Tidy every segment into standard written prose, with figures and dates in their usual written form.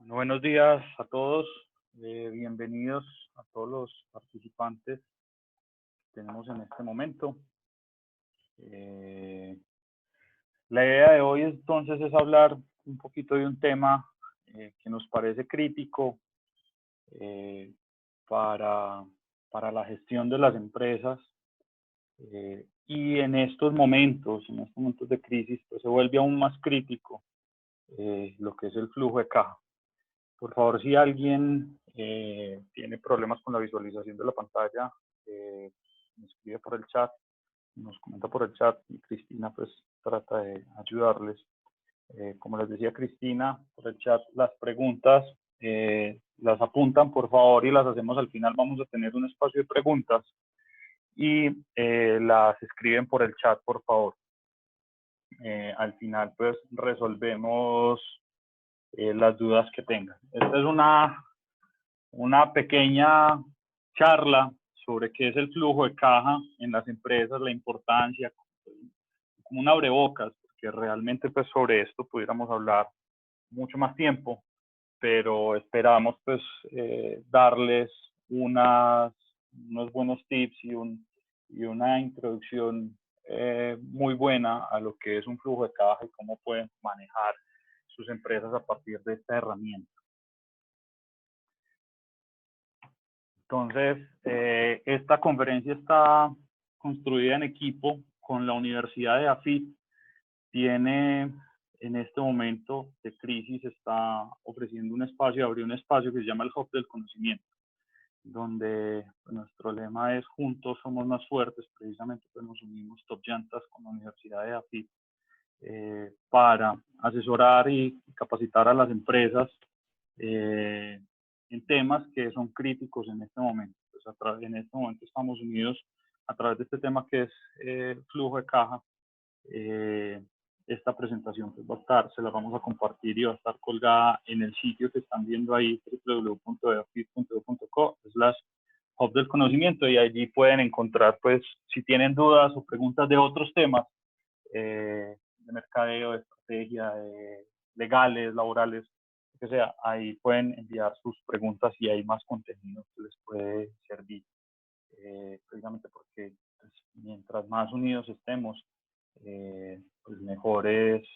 Buenos días a todos, bienvenidos a todos los participantes que tenemos en este momento. La idea de hoy entonces es hablar un poquito de un tema que nos parece crítico para la gestión de las empresas y en estos momentos de crisis, pues se vuelve aún más crítico lo que es el flujo de caja. Por favor, si alguien tiene problemas con la visualización de la pantalla, me escribe por el chat, nos comenta por el chat y Cristina pues trata de ayudarles. Como les decía Cristina, por el chat las preguntas las apuntan por favor y las hacemos al final. Vamos a tener un espacio de preguntas y las escriben por el chat por favor. Al final pues resolvemos las dudas que tengan. Esta es una pequeña charla sobre qué es el flujo de caja en las empresas, la importancia, como un abrebocas, porque realmente pues sobre esto pudiéramos hablar mucho más tiempo, pero esperamos pues darles unos buenos tips y una introducción muy buena a lo que es un flujo de caja y cómo pueden manejar sus empresas a partir de esta herramienta. Entonces, esta conferencia está construida en equipo con la Universidad de AFIT. Tiene en este momento de crisis, está ofreciendo un espacio, abrió un espacio que se llama el Hub del Conocimiento, donde nuestro lema es juntos somos más fuertes. Precisamente pues nos unimos Top Llantas con la Universidad de AFIT para asesorar y capacitar a las empresas en temas que son críticos en este momento. Pues en este momento estamos unidos a través de este tema que es flujo de caja. Esta presentación pues se la vamos a compartir y va a estar colgada en el sitio que están viendo ahí, www.eafit.edu.co/hub del conocimiento, y allí pueden encontrar pues si tienen dudas o preguntas de otros temas de mercadeo, de estrategia, legales, laborales, que sea, ahí pueden enviar sus preguntas y hay más contenido que les puede servir, precisamente porque pues, mientras más unidos estemos, pues mejores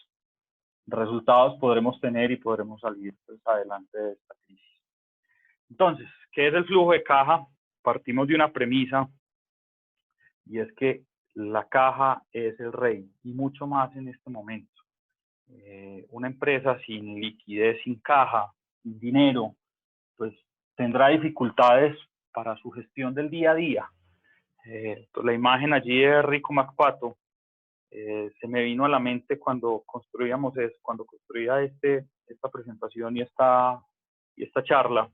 resultados podremos tener y podremos salir pues, adelante de esta crisis. Entonces, ¿qué es el flujo de caja? Partimos de una premisa y es que la caja es el rey y mucho más en este momento. Una empresa sin liquidez, sin caja, sin dinero, pues tendrá dificultades para su gestión del día a día. La imagen allí de Rico McPato se me vino a la mente cuando construía esta presentación y esta charla.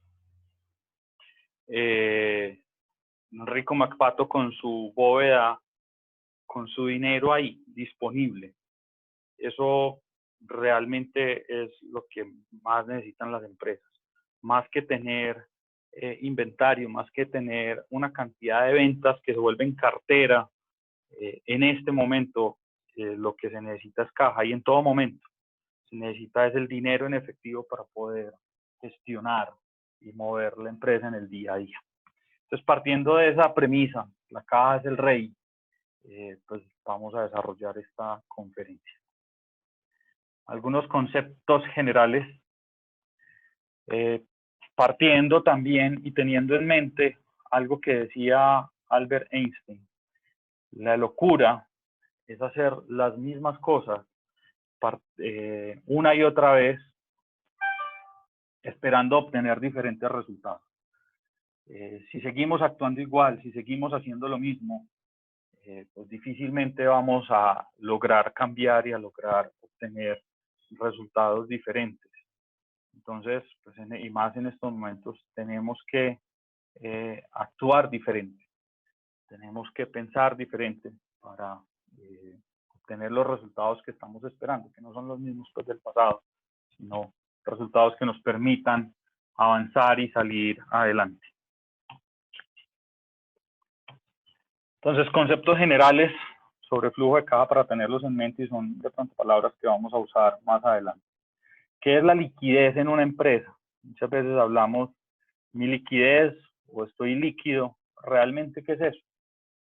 Rico McPato con su bóveda, con su dinero ahí disponible. Eso realmente es lo que más necesitan las empresas. Más que tener inventario, más que tener una cantidad de ventas que se vuelven cartera, en este momento lo que se necesita es caja, y en todo momento se necesita es el dinero en efectivo para poder gestionar y mover la empresa en el día a día. Entonces, partiendo de esa premisa, la caja es el rey, pues vamos a desarrollar esta conferencia. Algunos conceptos generales, partiendo también y teniendo en mente algo que decía Albert Einstein: la locura es hacer las mismas cosas una y otra vez, esperando obtener diferentes resultados. Si seguimos actuando igual, si seguimos haciendo lo mismo, pues difícilmente vamos a lograr cambiar y a lograr obtener resultados diferentes. Entonces, pues y más en estos momentos, tenemos que actuar diferente, tenemos que pensar diferente para obtener los resultados que estamos esperando, que no son los mismos pues, del pasado, sino resultados que nos permitan avanzar y salir adelante. Entonces, conceptos generales sobre flujo de caja para tenerlos en mente, y son de pronto palabras que vamos a usar más adelante. ¿Qué es la liquidez en una empresa? Muchas veces hablamos, mi liquidez o estoy líquido. ¿Realmente qué es eso?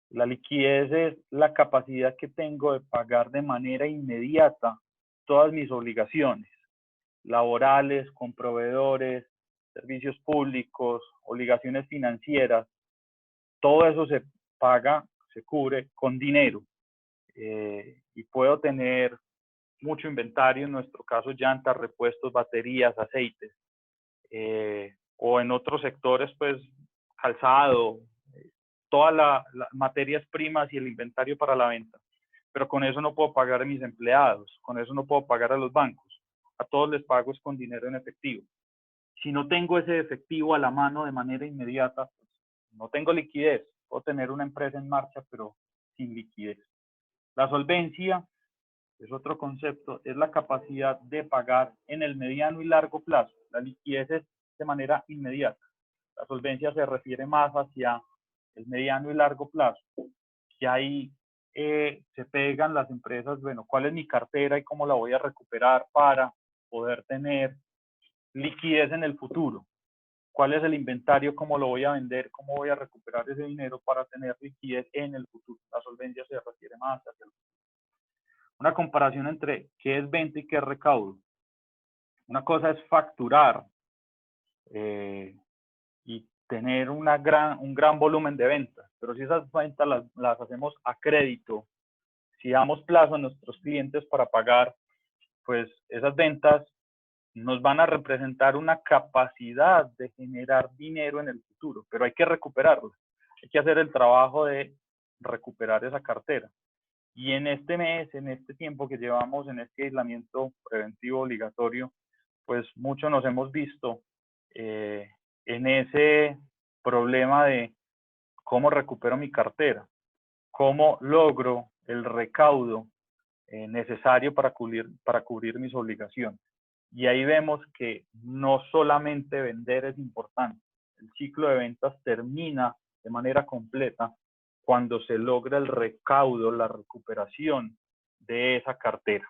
La liquidez es la capacidad que tengo de pagar de manera inmediata todas mis obligaciones laborales, con proveedores, servicios públicos, obligaciones financieras. Todo eso se paga, se cubre con dinero. Y puedo tener mucho inventario, en nuestro caso llantas, repuestos, baterías, aceites, o en otros sectores pues calzado, todas las materias primas y el inventario para la venta. Pero con eso no puedo pagar a mis empleados, con eso no puedo pagar a los bancos, a todos les pago es con dinero en efectivo. Si no tengo ese efectivo a la mano de manera inmediata, pues no tengo liquidez, puedo tener una empresa en marcha pero sin liquidez. La solvencia es otro concepto, es la capacidad de pagar en el mediano y largo plazo. La liquidez es de manera inmediata. La solvencia se refiere más hacia el mediano y largo plazo. Y ahí se pegan las empresas, bueno, ¿cuál es mi cartera y cómo la voy a recuperar para poder tener liquidez en el futuro? ¿Cuál es el inventario? ¿Cómo lo voy a vender? ¿Cómo voy a recuperar ese dinero para tener liquidez en el futuro? La solvencia se refiere más hacia el futuro. Una comparación entre qué es venta y qué es recaudo. Una cosa es facturar y tener un gran volumen de ventas, pero si esas ventas las hacemos a crédito, si damos plazo a nuestros clientes para pagar, pues esas ventas nos van a representar una capacidad de generar dinero en el futuro, pero hay que recuperarla. Hay que hacer el trabajo de recuperar esa cartera. Y en este mes, en este tiempo que llevamos en este aislamiento preventivo obligatorio, pues mucho nos hemos visto en ese problema de cómo recupero mi cartera, cómo logro el recaudo necesario para cubrir mis obligaciones. Y ahí vemos que no solamente vender es importante, el ciclo de ventas termina de manera completa cuando se logra el recaudo, la recuperación de esa cartera.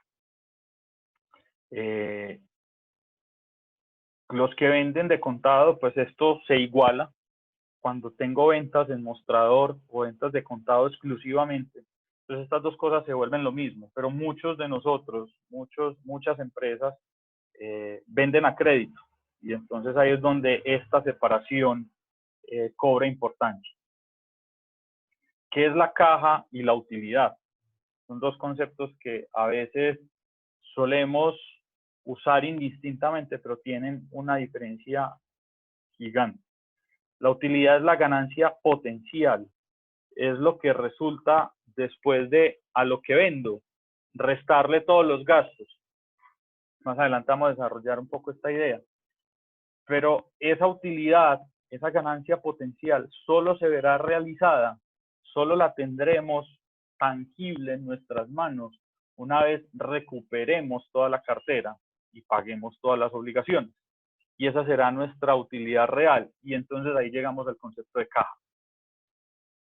Los que venden de contado, pues esto se iguala. Cuando tengo ventas en mostrador o ventas de contado exclusivamente, entonces estas dos cosas se vuelven lo mismo, pero muchos de nosotros, muchas empresas venden a crédito y entonces ahí es donde esta separación cobra importancia. ¿Qué es la caja y la utilidad? Son dos conceptos que a veces solemos usar indistintamente, pero tienen una diferencia gigante. La utilidad es la ganancia potencial, es lo que resulta después de a lo que vendo, restarle todos los gastos. Más adelante vamos a desarrollar un poco esta idea. Pero esa utilidad, esa ganancia potencial, solo se verá realizada, solo la tendremos tangible en nuestras manos una vez recuperemos toda la cartera y paguemos todas las obligaciones. Y esa será nuestra utilidad real. Y entonces ahí llegamos al concepto de caja,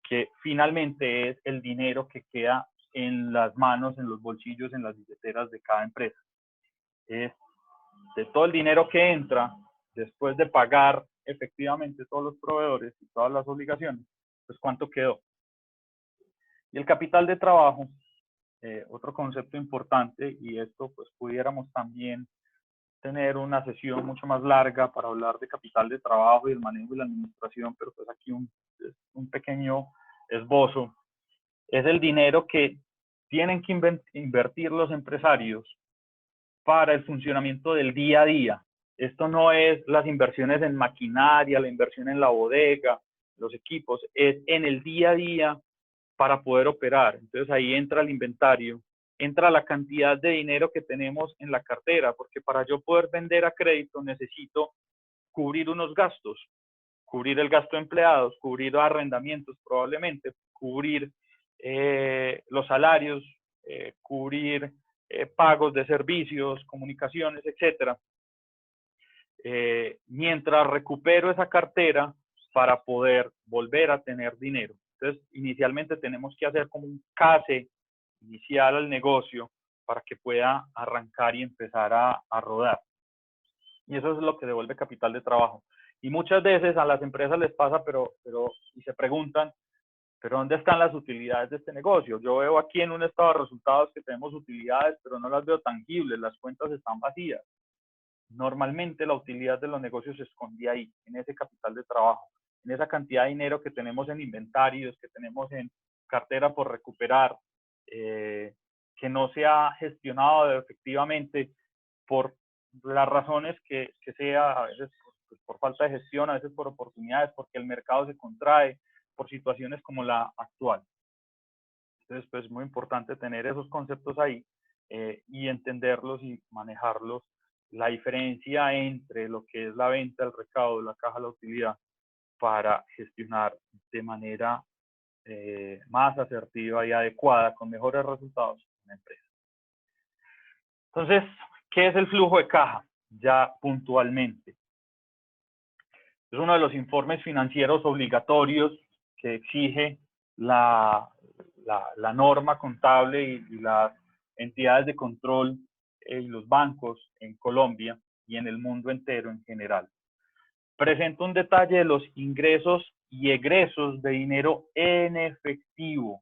que finalmente es el dinero que queda en las manos, en los bolsillos, en las billeteras de cada empresa. Es de todo el dinero que entra después de pagar efectivamente todos los proveedores y todas las obligaciones, pues cuánto quedó. Y el capital de trabajo, otro concepto importante, y esto pues pudiéramos también tener una sesión mucho más larga para hablar de capital de trabajo y el manejo y la administración, pero pues aquí un pequeño esbozo. Es el dinero que tienen que invertir los empresarios para el funcionamiento del día a día. Esto no es las inversiones en maquinaria, la inversión en la bodega, los equipos, es en el día a día para poder operar. Entonces ahí entra el inventario, entra la cantidad de dinero que tenemos en la cartera, porque para yo poder vender a crédito necesito cubrir unos gastos, cubrir el gasto de empleados, cubrir arrendamientos probablemente, cubrir los salarios, cubrir pagos de servicios, comunicaciones, etcétera. Mientras recupero esa cartera para poder volver a tener dinero. Entonces, inicialmente tenemos que hacer como un case inicial al negocio para que pueda arrancar y empezar a rodar. Y eso es lo que devuelve capital de trabajo. Y muchas veces a las empresas les pasa, y se preguntan, ¿pero dónde están las utilidades de este negocio? Yo veo aquí en un estado de resultados que tenemos utilidades, pero no las veo tangibles, las cuentas están vacías. Normalmente la utilidad de los negocios se esconde ahí, en ese capital de trabajo, en esa cantidad de dinero que tenemos en inventarios, que tenemos en cartera por recuperar, que no se ha gestionado efectivamente por las razones que sea, a veces por falta de gestión, a veces por oportunidades, porque el mercado se contrae, por situaciones como la actual. Entonces, pues es muy importante tener esos conceptos ahí y entenderlos y manejarlos. La diferencia entre lo que es la venta, el recaudo, la caja, la utilidad, para gestionar de manera más asertiva y adecuada, con mejores resultados en la empresa. Entonces, ¿qué es el flujo de caja? Ya puntualmente. Es uno de los informes financieros obligatorios que exige la norma contable y las entidades de control y los bancos en Colombia y en el mundo entero en general. Presenta un detalle de los ingresos y egresos de dinero en efectivo.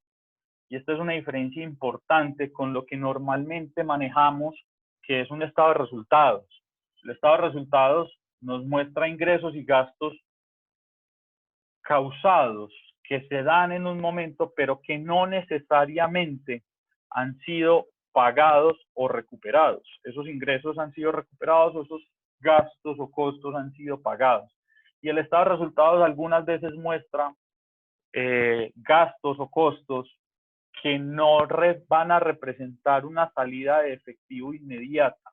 Y esta es una diferencia importante con lo que normalmente manejamos, que es un estado de resultados. El estado de resultados nos muestra ingresos y gastos causados que se dan en un momento, pero que no necesariamente han sido pagados o recuperados. Esos ingresos han sido recuperados o esos gastos o costos han sido pagados. Y el estado de resultados algunas veces muestra gastos o costos que no van a representar una salida de efectivo inmediata.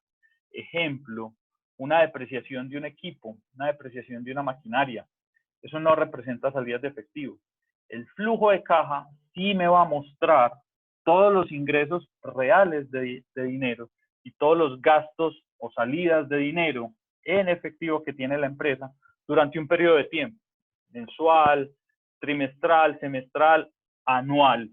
Ejemplo, una depreciación de un equipo, una depreciación de una maquinaria. Eso no representa salidas de efectivo. El flujo de caja sí me va a mostrar todos los ingresos reales de dinero y todos los gastos o salidas de dinero en efectivo que tiene la empresa durante un periodo de tiempo, mensual, trimestral, semestral, anual,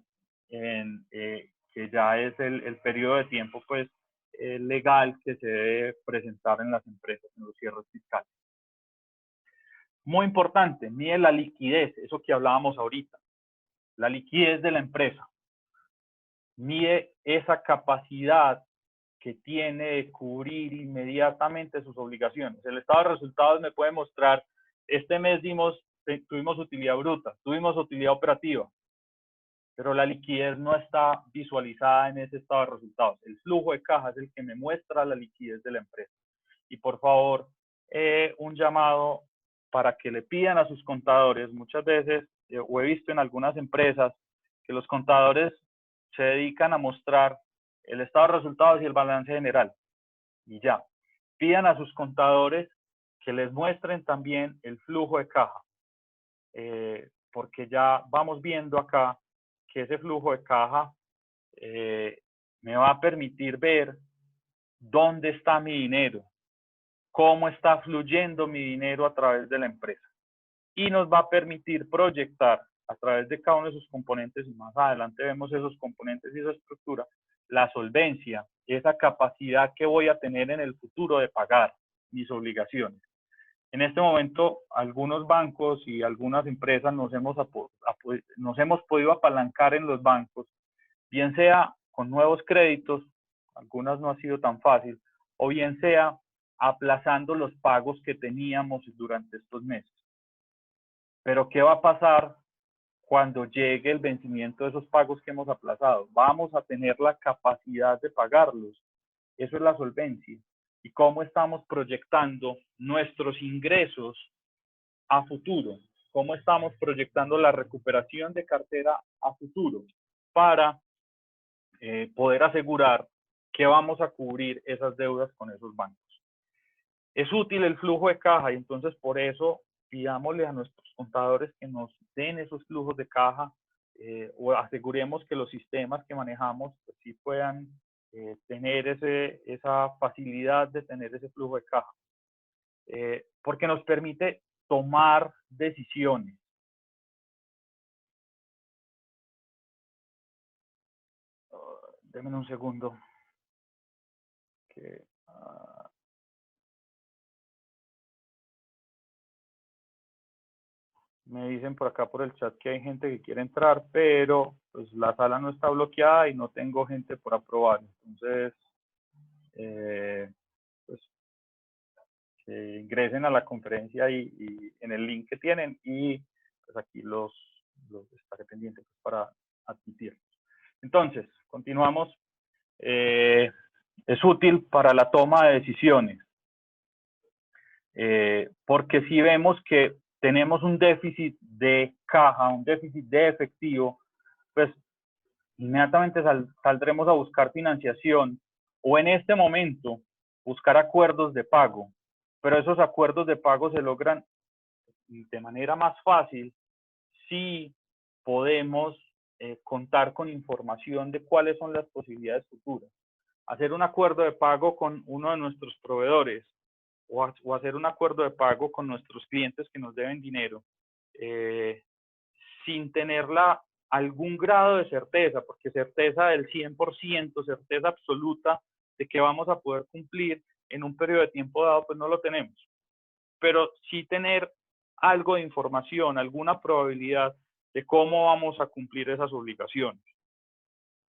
que ya es el periodo de tiempo pues legal que se debe presentar en las empresas, en los cierres fiscales. Muy importante, mide la liquidez, eso que hablábamos ahorita, la liquidez de la empresa. Mide esa capacidad que tiene de cubrir inmediatamente sus obligaciones. El estado de resultados me puede mostrar, este mes tuvimos utilidad bruta, tuvimos utilidad operativa, pero la liquidez no está visualizada en ese estado de resultados. El flujo de caja es el que me muestra la liquidez de la empresa. Y por favor, un llamado para que le pidan a sus contadores. Muchas veces, o he visto en algunas empresas, que los contadores se dedican a mostrar el estado de resultados y el balance general. Y ya. Pidan a sus contadores que les muestren también el flujo de caja. Porque ya vamos viendo acá que ese flujo de caja me va a permitir ver dónde está mi dinero, cómo está fluyendo mi dinero a través de la empresa. Y nos va a permitir proyectar a través de cada uno de sus componentes, y más adelante vemos esos componentes y esa estructura, la solvencia, esa capacidad que voy a tener en el futuro de pagar mis obligaciones. En este momento, algunos bancos y algunas empresas nos hemos podido apalancar en los bancos, bien sea con nuevos créditos, algunas no ha sido tan fácil, o bien sea aplazando los pagos que teníamos durante estos meses. Pero ¿qué va a pasar cuando llegue el vencimiento de esos pagos que hemos aplazado? Vamos a tener la capacidad de pagarlos. Eso es la solvencia. Y cómo estamos proyectando nuestros ingresos a futuro. Cómo estamos proyectando la recuperación de cartera a futuro para poder asegurar que vamos a cubrir esas deudas con esos bancos. Es útil el flujo de caja y entonces por eso pidámosle a nuestros contadores que nos den esos flujos de caja o aseguremos que los sistemas que manejamos pues, sí puedan tener esa facilidad de tener ese flujo de caja. Porque nos permite tomar decisiones. Denme un segundo. Me dicen por acá por el chat que hay gente que quiere entrar, pero pues la sala no está bloqueada y no tengo gente por aprobar. Entonces, pues que ingresen a la conferencia y en el link que tienen y pues aquí los estaré pendiente pues, para admitirlos. Entonces, continuamos. Es útil para la toma de decisiones, porque si vemos que tenemos un déficit de caja, un déficit de efectivo, pues inmediatamente saldremos a buscar financiación o en este momento buscar acuerdos de pago, pero esos acuerdos de pago se logran de manera más fácil si podemos contar con información de cuáles son las posibilidades futuras. Hacer un acuerdo de pago con uno de nuestros proveedores o hacer un acuerdo de pago con nuestros clientes que nos deben dinero sin tenerla algún grado de certeza, porque certeza del 100%, certeza absoluta de que vamos a poder cumplir en un periodo de tiempo dado, pues no lo tenemos. Pero sí tener algo de información, alguna probabilidad de cómo vamos a cumplir esas obligaciones.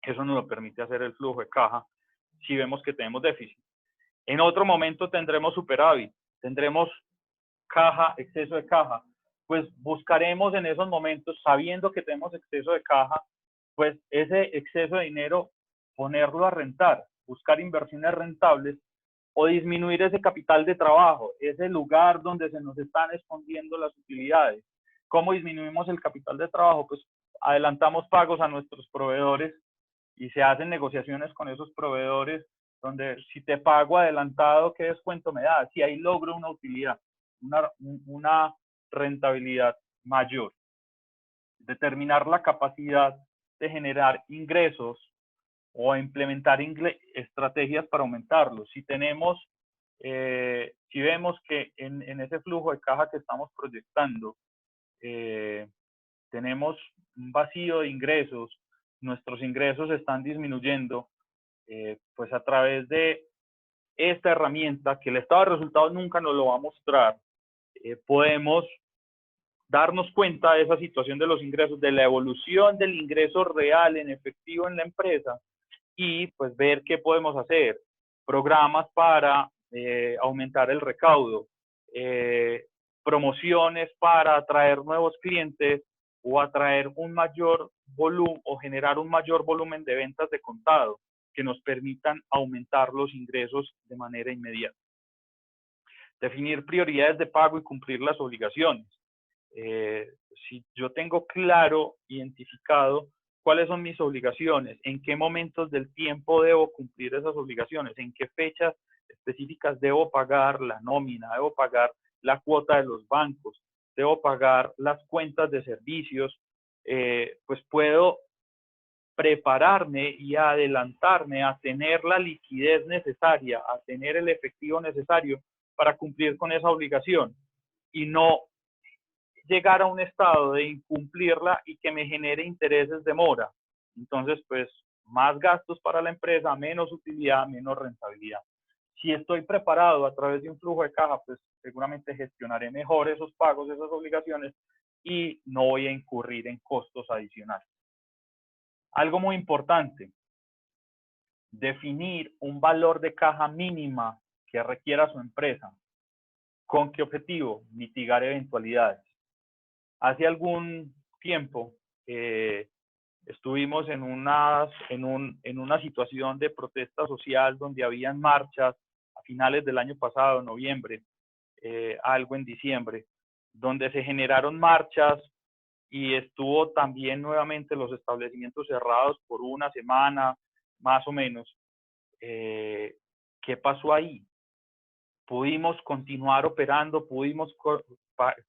Eso nos lo permite hacer el flujo de caja si vemos que tenemos déficit. En otro momento tendremos superávit, tendremos caja, exceso de caja. Pues buscaremos en esos momentos, sabiendo que tenemos exceso de caja, pues ese exceso de dinero ponerlo a rentar, buscar inversiones rentables o disminuir ese capital de trabajo, ese lugar donde se nos están escondiendo las utilidades. ¿Cómo disminuimos el capital de trabajo? Pues adelantamos pagos a nuestros proveedores y se hacen negociaciones con esos proveedores donde si te pago adelantado, ¿qué descuento me da? Si ahí logro una utilidad, una rentabilidad mayor. Determinar la capacidad de generar ingresos o implementar estrategias para aumentarlos. Si tenemos, si vemos que en ese flujo de caja que estamos proyectando, tenemos un vacío de ingresos, nuestros ingresos están disminuyendo, pues a través de esta herramienta que el estado de resultados nunca nos lo va a mostrar, podemos darnos cuenta de esa situación de los ingresos, de la evolución del ingreso real en efectivo en la empresa y pues ver qué podemos hacer. Programas para aumentar el recaudo, promociones para atraer nuevos clientes o atraer un mayor volumen o generar un mayor volumen de ventas de contado que nos permitan aumentar los ingresos de manera inmediata. Definir prioridades de pago y cumplir las obligaciones. Si yo tengo claro, identificado cuáles son mis obligaciones, en qué momentos del tiempo debo cumplir esas obligaciones, en qué fechas específicas debo pagar la nómina, debo pagar la cuota de los bancos, debo pagar las cuentas de servicios, pues puedo prepararme y adelantarme a tener la liquidez necesaria, a tener el efectivo necesario para cumplir con esa obligación y no llegar a un estado de incumplirla y que me genere intereses de mora. Entonces, pues, más gastos para la empresa, menos utilidad, menos rentabilidad. Si estoy preparado a través de un flujo de caja, pues seguramente gestionaré mejor esos pagos, esas obligaciones y no voy a incurrir en costos adicionales. Algo muy importante, definir un valor de caja mínima que requiera su empresa. ¿Con qué objetivo? Mitigar eventualidades. Hace algún tiempo estuvimos en una situación de protesta social donde habían marchas a finales del año pasado, noviembre, algo en diciembre, donde se generaron marchas y estuvo también nuevamente los establecimientos cerrados por una semana, más o menos. ¿Qué pasó ahí? Pudimos continuar operando, pudimos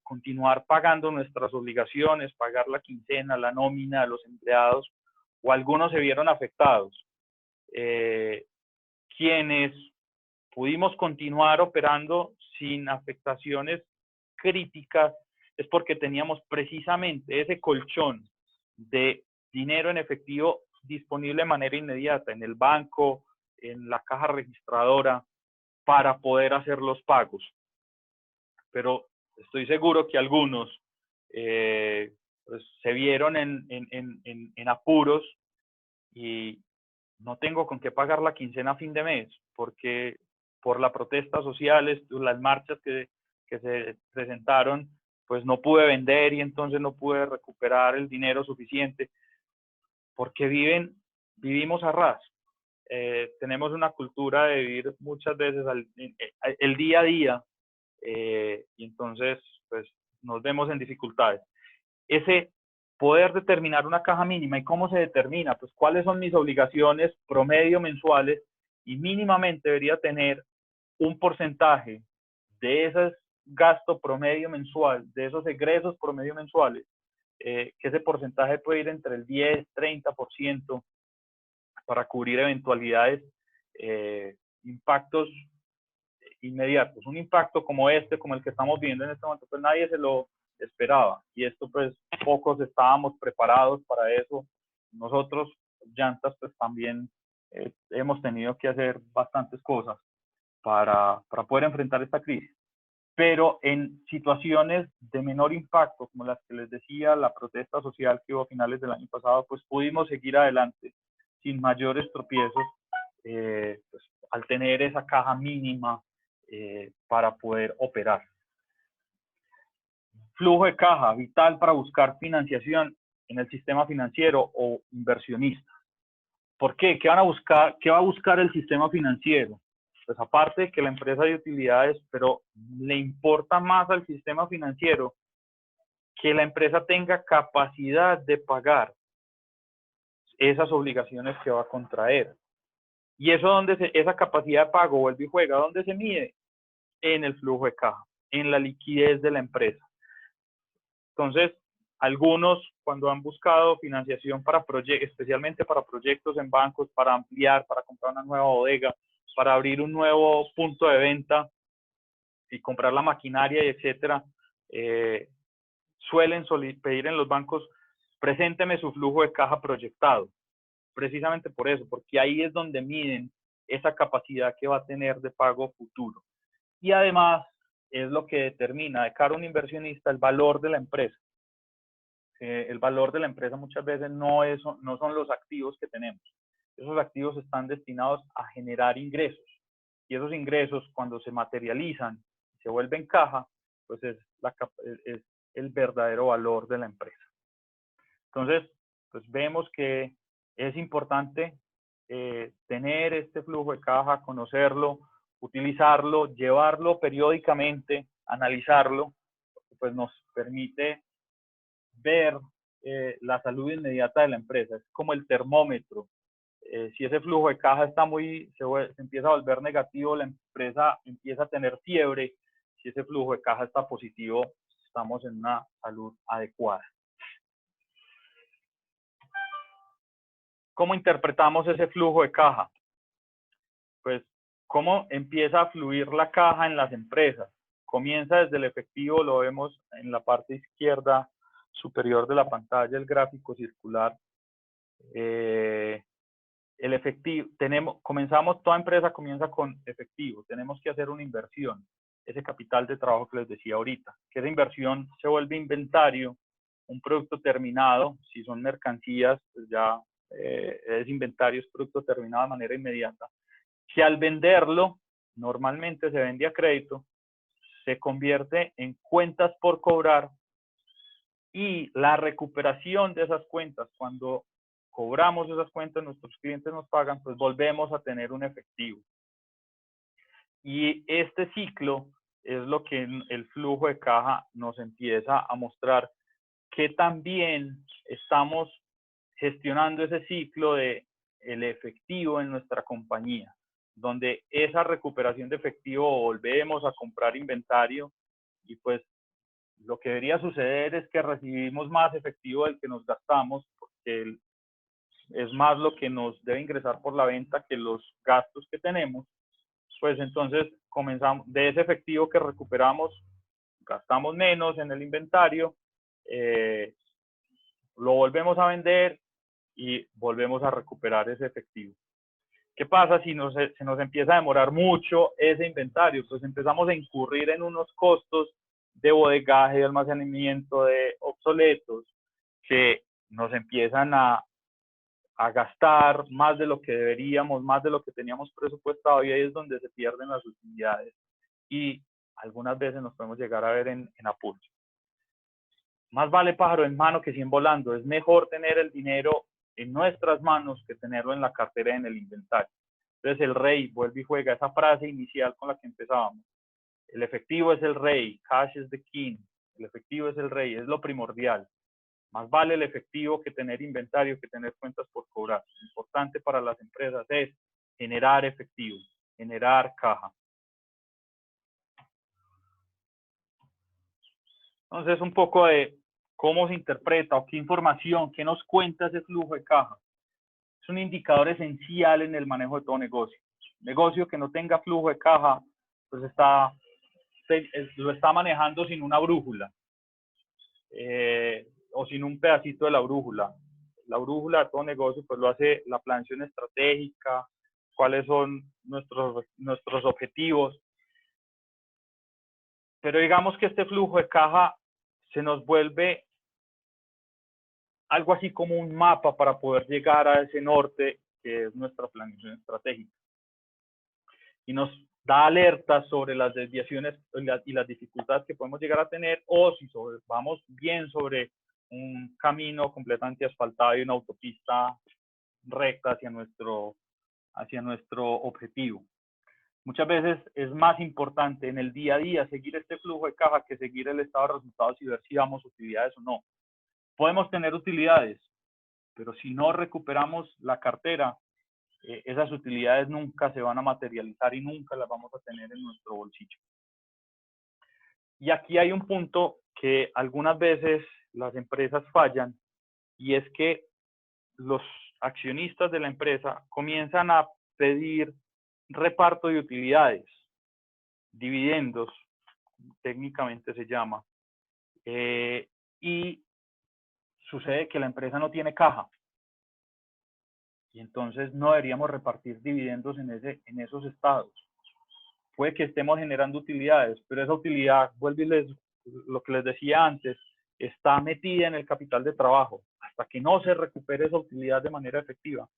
continuar pagando nuestras obligaciones, pagar la quincena, la nómina de los empleados, o algunos se vieron afectados. Quienes pudimos continuar operando sin afectaciones críticas es porque teníamos precisamente ese colchón de dinero en efectivo disponible de manera inmediata en el banco, en la caja registradora, para poder hacer los pagos. Pero estoy seguro que algunos pues se vieron en apuros y no tengo con qué pagar la quincena a fin de mes, porque por las protestas sociales, las marchas que se presentaron, pues no pude vender y entonces no pude recuperar el dinero suficiente, porque vivimos a ras. Tenemos una cultura de vivir muchas veces el día a día, y entonces pues nos vemos en dificultades. Ese poder determinar una caja mínima. ¿Y cómo se determina? Pues cuáles son mis obligaciones promedio mensuales, y mínimamente debería tener un porcentaje de ese gasto promedio mensual, de esos egresos promedio mensuales, que ese porcentaje puede ir entre el 10-30% para cubrir eventualidades, impactos inmediatos. Un impacto como como el que estamos viendo en este momento, pues nadie se lo esperaba, y esto pues pocos estábamos preparados para eso. Nosotros, Llantas, pues también hemos tenido que hacer bastantes cosas para poder enfrentar esta crisis. Pero en situaciones de menor impacto, como las que les decía, la protesta social que hubo a finales del año pasado, pues pudimos seguir adelante sin mayores tropiezos, pues, al tener esa caja mínima para poder operar. Flujo de caja, vital para buscar financiación en el sistema financiero o inversionista. ¿Por qué? ¿Qué van a buscar? ¿Qué va a buscar el sistema financiero? Pues aparte de que la empresa de utilidades, pero le importa más al sistema financiero que la empresa tenga capacidad de pagar esas obligaciones que va a contraer. Y eso esa capacidad de pago vuelve y juega, ¿dónde se mide? En el flujo de caja, en la liquidez de la empresa. Entonces, algunos cuando han buscado financiación para proyectos, especialmente para proyectos en bancos, para ampliar, para comprar una nueva bodega, para abrir un nuevo punto de venta y comprar la maquinaria y etcétera, suelen pedir en los bancos: presénteme su flujo de caja proyectado. Precisamente por eso, porque ahí es donde miden esa capacidad que va a tener de pago futuro. Y además es lo que determina de cara a un inversionista el valor de la empresa. El valor de la empresa muchas veces no son los activos que tenemos. Esos activos están destinados a generar ingresos, y esos ingresos, cuando se materializan y se vuelven caja, pues es el verdadero valor de la empresa. Entonces, pues vemos que es importante tener este flujo de caja, conocerlo, utilizarlo, llevarlo periódicamente, analizarlo, pues nos permite ver la salud inmediata de la empresa. Es como el termómetro. Si ese flujo de caja está se empieza a volver negativo, la empresa empieza a tener fiebre. Si ese flujo de caja está positivo, estamos en una salud adecuada. ¿Cómo interpretamos ese flujo de caja? Pues, ¿cómo empieza a fluir la caja en las empresas? Comienza desde el efectivo, lo vemos en la parte izquierda superior de la pantalla, el gráfico circular. El efectivo, toda empresa comienza con efectivo, tenemos que hacer una inversión, ese capital de trabajo que les decía ahorita, que esa inversión se vuelve inventario, un producto terminado. Si son mercancías, pues ya es inventario, es producto terminado de manera inmediata, que al venderlo, normalmente se vende a crédito, se convierte en cuentas por cobrar, y la recuperación de esas cuentas, cuando cobramos esas cuentas, nuestros clientes nos pagan, pues volvemos a tener un efectivo. Y este ciclo es lo que el flujo de caja nos empieza a mostrar, que también estamos gestionando ese ciclo de el efectivo en nuestra compañía, donde esa recuperación de efectivo volvemos a comprar inventario, y pues lo que debería suceder es que recibimos más efectivo del que nos gastamos, porque es más lo que nos debe ingresar por la venta que los gastos que tenemos. Pues entonces comenzamos de ese efectivo que recuperamos, gastamos menos en el inventario, lo volvemos a vender y volvemos a recuperar ese efectivo. ¿Qué pasa si se nos empieza a demorar mucho ese inventario? Pues empezamos a incurrir en unos costos de bodegaje, de almacenamiento, de obsoletos, que nos empiezan a gastar más de lo que deberíamos, más de lo que teníamos presupuestado, y ahí es donde se pierden las utilidades y algunas veces nos podemos llegar a ver en apuros. Más vale pájaro en mano que 100 volando. Es mejor tener el dinero en nuestras manos que tenerlo en la cartera, en el inventario. Entonces el rey vuelve y juega esa frase inicial con la que empezábamos. El efectivo es el rey, cash is the king. El efectivo es el rey, es lo primordial. Más vale el efectivo que tener inventario, que tener cuentas por cobrar. Lo importante para las empresas es generar efectivo, generar caja. Entonces, un poco de cómo se interpreta o qué información, qué nos cuenta ese flujo de caja. Es un indicador esencial en el manejo de todo negocio. Negocio que no tenga flujo de caja, pues lo está manejando sin una brújula. O sin un pedacito de la brújula. La brújula de todo negocio pues lo hace la planeación estratégica, cuáles son nuestros objetivos. Pero digamos que este flujo de caja se nos vuelve algo así como un mapa para poder llegar a ese norte que es nuestra planeación estratégica. Y nos da alertas sobre las desviaciones y las dificultades que podemos llegar a tener, o si vamos bien sobre un camino completamente asfaltado y una autopista recta hacia nuestro objetivo. Muchas veces es más importante en el día a día seguir este flujo de caja que seguir el estado de resultados y ver si damos utilidades o no. Podemos tener utilidades, pero si no recuperamos la cartera, esas utilidades nunca se van a materializar y nunca las vamos a tener en nuestro bolsillo. Y aquí hay un punto que algunas veces las empresas fallan, y es que los accionistas de la empresa comienzan a pedir reparto de utilidades, dividendos, técnicamente se llama, y sucede que la empresa no tiene caja. Y entonces no deberíamos repartir dividendos en esos estados. Puede que estemos generando utilidades, pero esa utilidad, vuelvo y lo que les decía antes, está metida en el capital de trabajo. Hasta que no se recupere esa utilidad de manera efectiva,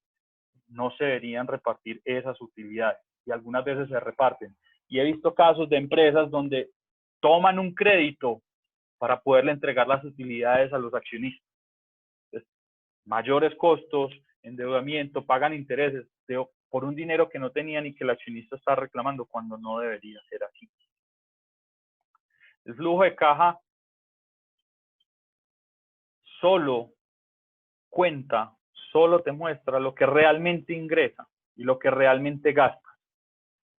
no se deberían repartir esas utilidades. Y algunas veces se reparten. Y he visto casos de empresas donde toman un crédito para poderle entregar las utilidades a los accionistas. Entonces, mayores costos, endeudamiento, pagan intereses por un dinero que no tenían y que el accionista está reclamando cuando no debería ser así. El flujo de caja solo cuenta, solo te muestra lo que realmente ingresa y lo que realmente gasta.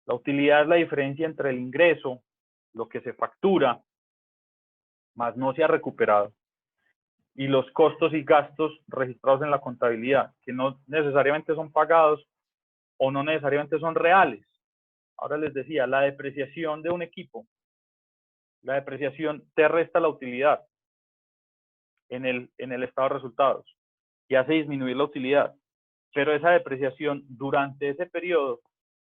La utilidad es la diferencia entre el ingreso, lo que se factura, más no se ha recuperado, y los costos y gastos registrados en la contabilidad, que no necesariamente son pagados o no necesariamente son reales. Ahora les decía, la depreciación de un equipo, la depreciación te resta la utilidad en el estado de resultados y hace disminuir la utilidad, pero esa depreciación durante ese periodo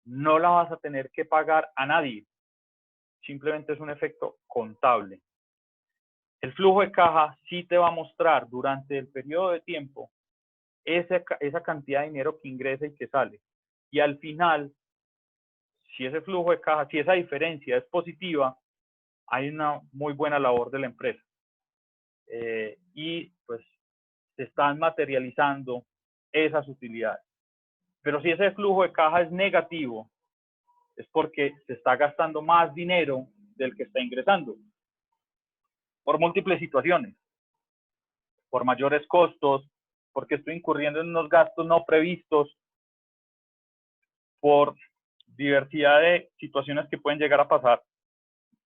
no la vas a tener que pagar a nadie, simplemente es un efecto contable. El flujo de caja sí te va a mostrar durante el periodo de tiempo esa cantidad de dinero que ingresa y que sale. Y al final, si ese flujo de caja, si esa diferencia es positiva, hay una muy buena labor de la empresa. Y pues se están materializando esas utilidades. Pero si ese flujo de caja es negativo, es porque se está gastando más dinero del que está ingresando, por múltiples situaciones, por mayores costos, porque estoy incurriendo en unos gastos no previstos, por diversidad de situaciones que pueden llegar a pasar,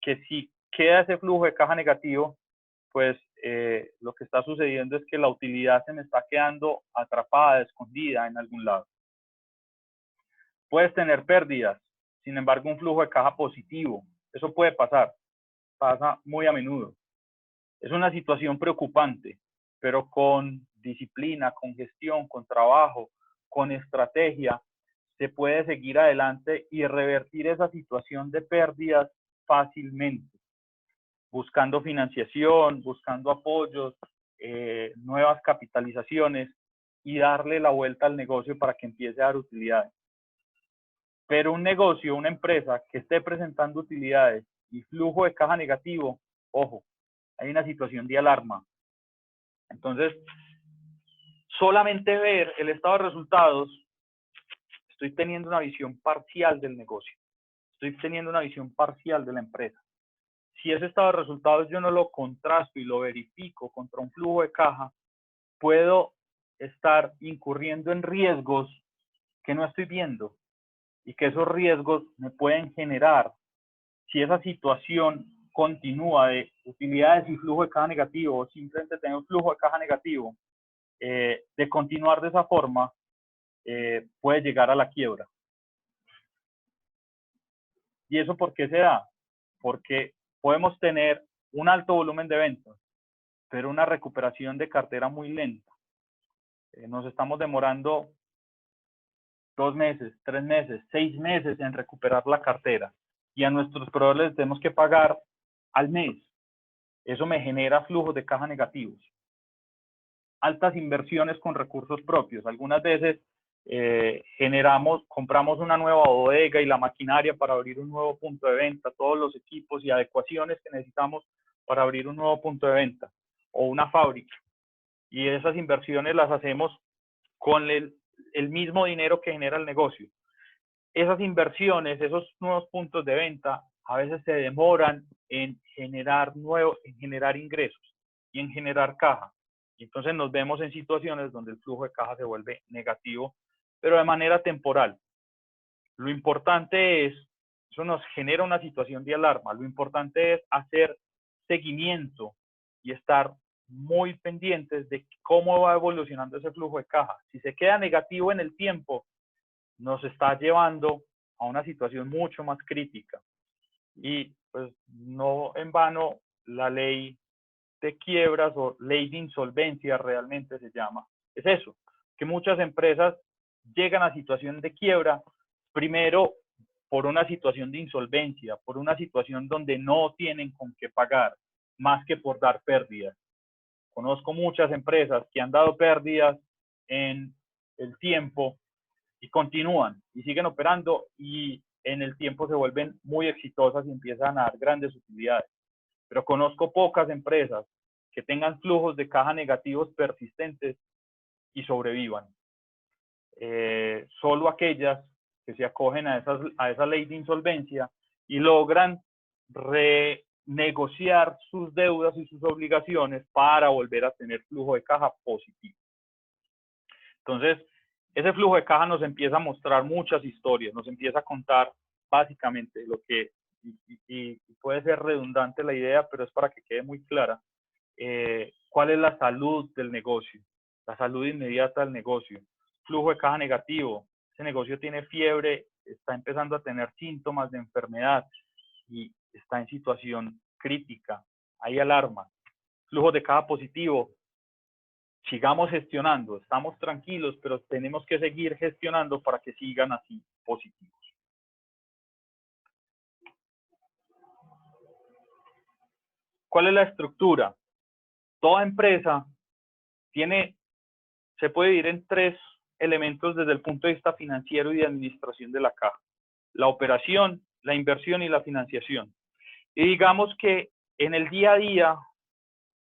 que si queda ese flujo de caja negativo, pues lo que está sucediendo es que la utilidad se me está quedando atrapada, escondida en algún lado. Puedes tener pérdidas, sin embargo un flujo de caja positivo, eso puede pasar, pasa muy a menudo. Es una situación preocupante, pero con disciplina, con gestión, con trabajo, con estrategia, se puede seguir adelante y revertir esa situación de pérdidas fácilmente. buscando financiación, buscando apoyos, nuevas capitalizaciones y darle la vuelta al negocio para que empiece a dar utilidades. Pero un negocio, una empresa que esté presentando utilidades y flujo de caja negativo, ojo, hay una situación de alarma. Entonces, solamente ver el estado de resultados, estoy teniendo una visión parcial del negocio, estoy teniendo una visión parcial de la empresa. Si ese estado de resultados yo no lo contrasto y lo verifico contra un flujo de caja, puedo estar incurriendo en riesgos que no estoy viendo y que esos riesgos me pueden generar, si esa situación continúa de utilidades y flujo de caja negativo o simplemente tener un flujo de caja negativo, de continuar de esa forma, puede llegar a la quiebra. ¿Y eso por qué se da? Porque podemos tener un alto volumen de ventas, pero una recuperación de cartera muy lenta. Nos estamos demorando 2 meses, 3 meses, 6 meses en recuperar la cartera y a nuestros proveedores les tenemos que pagar al mes. Eso me genera flujos de caja negativos. Altas inversiones con recursos propios. Algunas veces compramos una nueva bodega y la maquinaria para abrir un nuevo punto de venta, todos los equipos y adecuaciones que necesitamos para abrir un nuevo punto de venta o una fábrica. Y esas inversiones las hacemos con el mismo dinero que genera el negocio. Esas inversiones, esos nuevos puntos de venta, a veces se demoran en generar ingresos y en generar caja. Y entonces nos vemos en situaciones donde el flujo de caja se vuelve negativo, pero de manera temporal. Lo importante es, eso nos genera una situación de alarma, lo importante es hacer seguimiento y estar muy pendientes de cómo va evolucionando ese flujo de caja. Si se queda negativo en el tiempo, nos está llevando a una situación mucho más crítica. Y pues no en vano la ley de quiebras o ley de insolvencia realmente se llama. Es eso, que muchas empresas llegan a situación de quiebra, primero por una situación de insolvencia, por una situación donde no tienen con qué pagar, más que por dar pérdidas. Conozco muchas empresas que han dado pérdidas en el tiempo y continúan y siguen operando y en el tiempo se vuelven muy exitosas y empiezan a dar grandes utilidades. Pero conozco pocas empresas que tengan flujos de caja negativos persistentes y sobrevivan. Solo aquellas que se acogen a esa ley de insolvencia y logran renegociar sus deudas y sus obligaciones para volver a tener flujo de caja positivo. Entonces, ese flujo de caja nos empieza a mostrar muchas historias, nos empieza a contar básicamente lo que, y puede ser redundante la idea, pero es para que quede muy clara, cuál es la salud del negocio, la salud inmediata del negocio. Flujo de caja negativo, ese negocio tiene fiebre, está empezando a tener síntomas de enfermedad y está en situación crítica, hay alarma. Flujo de caja positivo, sigamos gestionando, estamos tranquilos, pero tenemos que seguir gestionando para que sigan así positivos. ¿Cuál es la estructura? Toda empresa se puede dividir en 3 elementos desde el punto de vista financiero y de administración de la caja: la operación, la inversión y la financiación. Y digamos que en el día a día,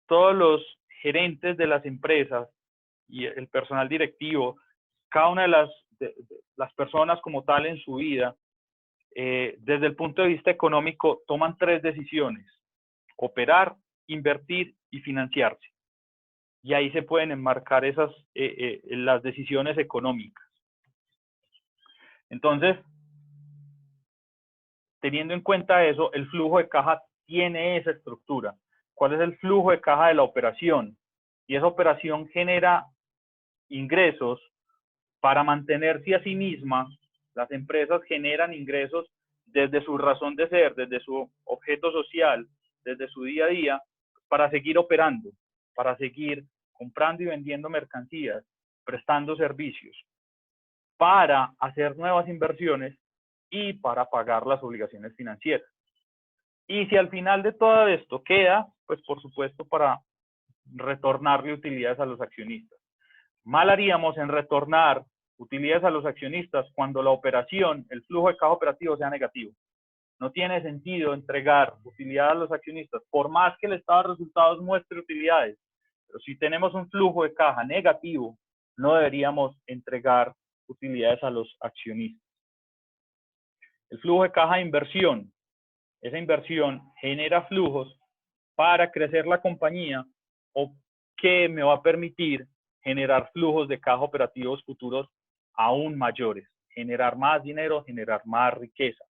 todos los gerentes de las empresas y el personal directivo, cada una de las personas como tal en su vida, desde el punto de vista económico, toman 3 decisiones: operar, invertir y financiarse. Y ahí se pueden enmarcar las decisiones económicas. Entonces, teniendo en cuenta eso, el flujo de caja tiene esa estructura. ¿Cuál es el flujo de caja de la operación? Y esa operación genera ingresos para mantenerse a sí misma. Las empresas generan ingresos desde su razón de ser, desde su objeto social, desde su día a día, para seguir operando, para seguir comprando y vendiendo mercancías, prestando servicios, para hacer nuevas inversiones y para pagar las obligaciones financieras. Y si al final de todo esto queda, pues por supuesto para retornarle utilidades a los accionistas. Mal haríamos en retornar utilidades a los accionistas cuando la operación, el flujo de caja operativo sea negativo. No tiene sentido entregar utilidades a los accionistas, por más que el estado de resultados muestre utilidades. Pero si tenemos un flujo de caja negativo, no deberíamos entregar utilidades a los accionistas. El flujo de caja de inversión. Esa inversión genera flujos para crecer la compañía o que me va a permitir generar flujos de caja operativos futuros aún mayores, generar más dinero, generar más riqueza.